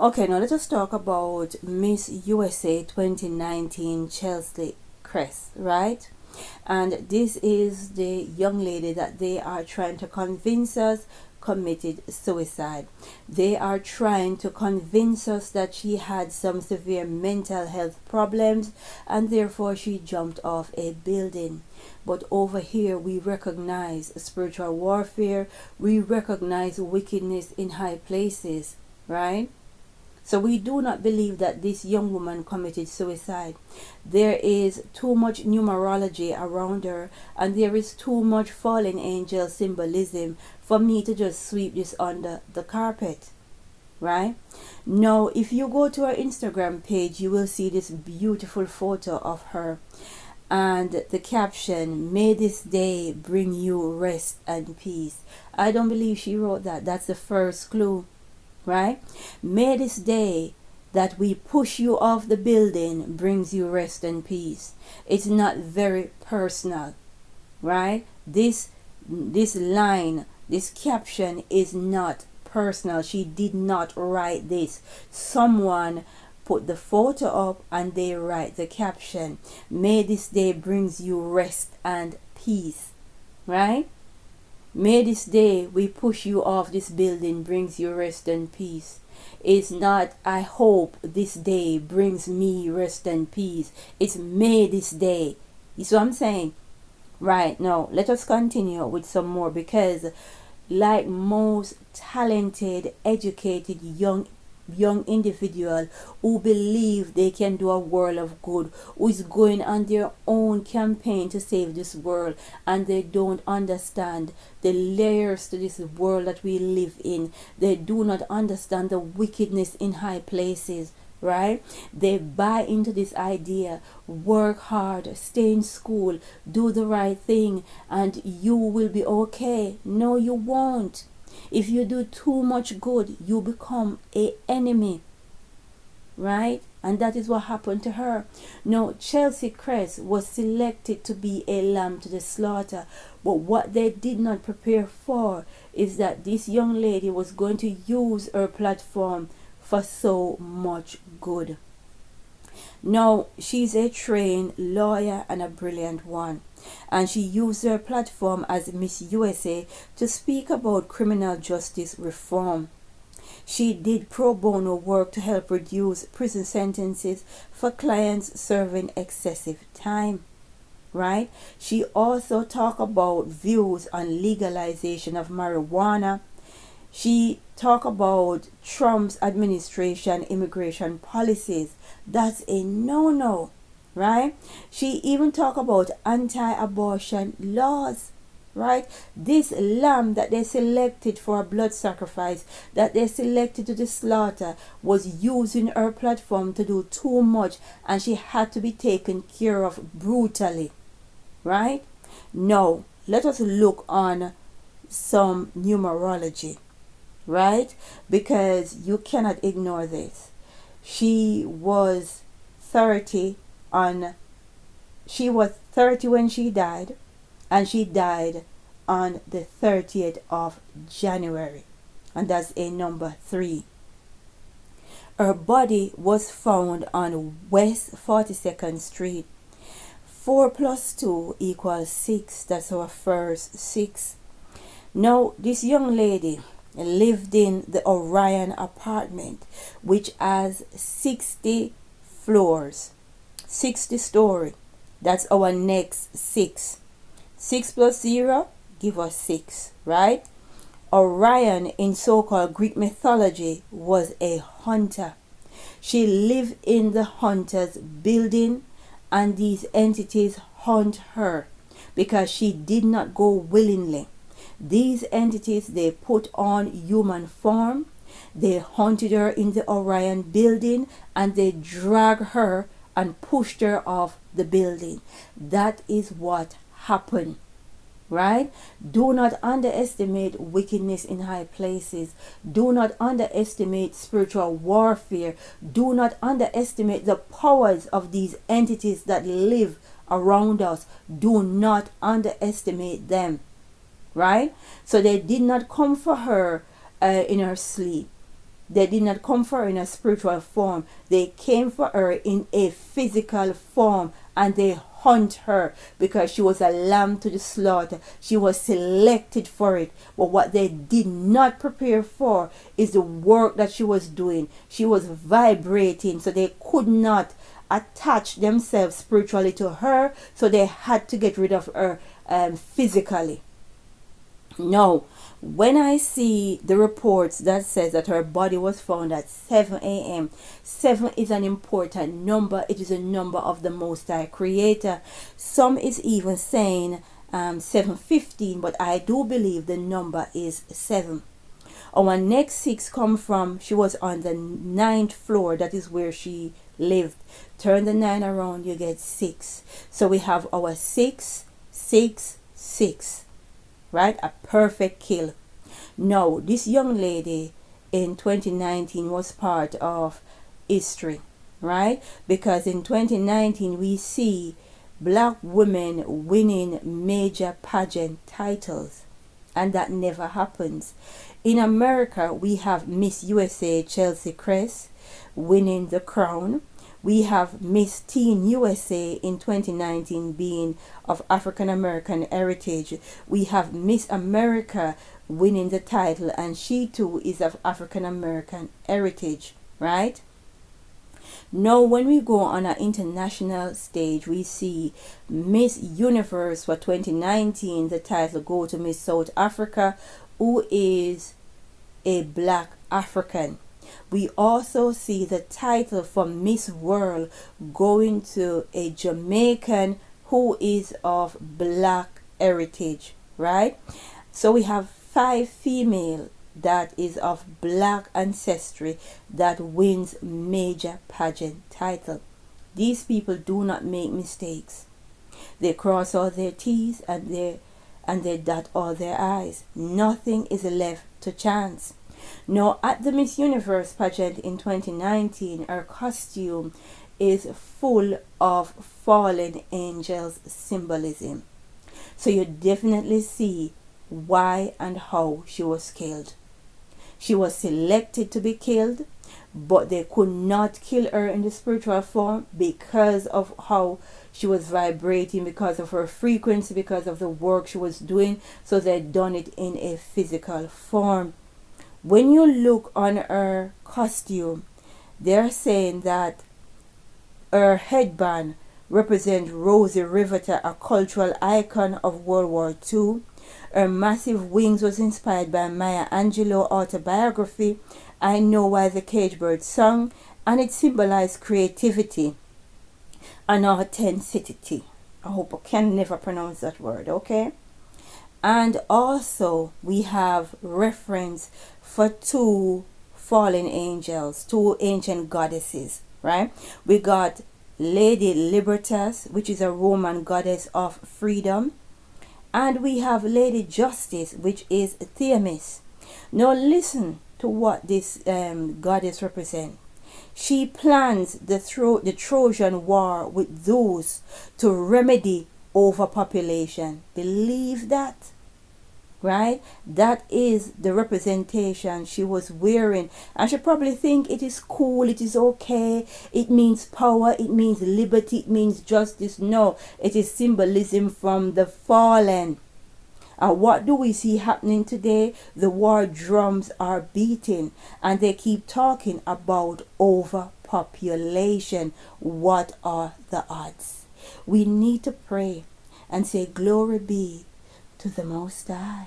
Okay, now let us talk about Miss USA 2019 Cheslie Kryst, right? And this is the young lady that they are trying to convince us committed suicide. They are trying to convince us that she had some severe mental health problems and therefore she jumped off a building. But over here we recognize spiritual warfare, we recognize wickedness in high places, right? So we do not believe that this young woman committed suicide. There is too much numerology around her and there is too much fallen angel symbolism for me to just sweep this under the carpet. Right? Now, if you go to her Instagram page, you will see this beautiful photo of her. And the caption, "May this day bring you rest and peace." I don't believe she wrote that. That's the first clue. Right? May this day that we push you off the building brings you rest and peace. It's not very personal, right? This line, this caption is not personal. She did not write this. Someone put the photo up and they write the caption, "May this day brings you rest and peace." Right? May this day we push you off this building brings you rest and peace. It's not, "I hope this day brings me rest and peace." It's "may this day." You see what I'm saying? Right, now let us continue with some more, because like most talented, educated young individual who believe they can do a world of good, who is going on their own campaign to save this world, and they don't understand the layers to this world that we live in. They do not understand the wickedness in high places, right? They buy into this idea: work hard, stay in school, do the right thing, and you will be okay. No, you won't. If you do too much good, you become an enemy, right? And that is what happened to her. Now, Cheslie Kryst was selected to be a lamb to the slaughter, but what they did not prepare for is that this young lady was going to use her platform for so much good. Now, she's a trained lawyer and a brilliant one, and she used her platform as Miss USA to speak about criminal justice reform. She did pro bono work to help reduce prison sentences for clients serving excessive time. Right? She also talked about views on legalization of marijuana. She talked about Trump's administration immigration policies. That's a no-no, right? She even talked about anti-abortion laws, right? This lamb that they selected for a blood sacrifice, that they selected to the slaughter, was using her platform to do too much, and she had to be taken care of brutally, right? Now, let us look on some numerology, right? Because you cannot ignore this. She was 30 when she died, and she died on the 30th of January, and that's a number 3. Her body was found on West 42nd Street. 4 plus 2 equals 6. That's our first 6. Now, this young lady lived in the Orion apartment, which has 60 floors, 60 story. That's our next 6. 6 plus 0 give us 6, right? Orion in so-called Greek mythology was a hunter. She lived in the hunter's building, and these entities hunt her because she did not go willingly. These entities, they put on human form, they hunted her in the Orion building, and they dragged her and pushed her off the building. That is what happened, right? Do not underestimate wickedness in high places. Do not underestimate spiritual warfare. Do not underestimate the powers of these entities that live around us. Do not underestimate them. Right? So they did not come for her in her sleep. They did not come for her in a spiritual form. They came for her in a physical form, and they hunt her because she was a lamb to the slaughter. She was selected for it. But what they did not prepare for is the work that she was doing. She was vibrating, so they could not attach themselves spiritually to her, so they had to get rid of her physically. Now, when I see the reports that says that her body was found at 7 a.m., 7 is an important number. It is a number of the Most High Creator. Some is even saying 7:15, but I do believe the number is 7. Our next 6 come from, she was on the 9th floor. That is where she lived. Turn the 9 around, you get 6. So we have our 6, 6, 6. Right? A perfect kill. Now, this young lady in 2019 was part of history, right? Because in 2019 we see black women winning major pageant titles, and that never happens. In America, we have Miss USA Cheslie Kryst winning the crown. We have Miss Teen USA in 2019 being of African American heritage. We have Miss America winning the title, and she too is of African American heritage, right? Now, when we go on an international stage, we see Miss Universe for 2019. The title go to Miss South Africa, who is a black African. We also see the title for Miss World going to a Jamaican who is of black heritage, right? So we have 5 female that is of black ancestry that wins major pageant title. These people do not make mistakes. They cross all their T's and they dot all their I's. Nothing is left to chance. Now, at the Miss Universe pageant in 2019, her costume is full of fallen angels symbolism. So you definitely see why and how she was killed. She was selected to be killed, but they could not kill her in the spiritual form because of how she was vibrating, because of her frequency, because of the work she was doing. So they done it in a physical form. When you look on her costume, they're saying that her headband represents Rosie Riveter, a cultural icon of World War II. Her massive wings was inspired by Maya Angelou autobiography, I Know Why the Cage Bird Sung, and it symbolized creativity and authenticity. I hope I can never pronounce that word, okay? And also we have reference for 2 fallen angels, 2 ancient goddesses, right? We got Lady Libertas, which is a Roman goddess of freedom, and we have Lady Justice, which is Themis. Now listen to what this goddess represents. She plans the Trojan War with those to remedy overpopulation. Believe that, right? That is the representation she was wearing, and she probably think it is cool, it is okay, it means power, it means liberty, it means justice. No, it is symbolism from the fallen. And what do we see happening today? The war drums are beating, and they keep talking about overpopulation. What are the odds? We need to pray and say, glory be to the Most High.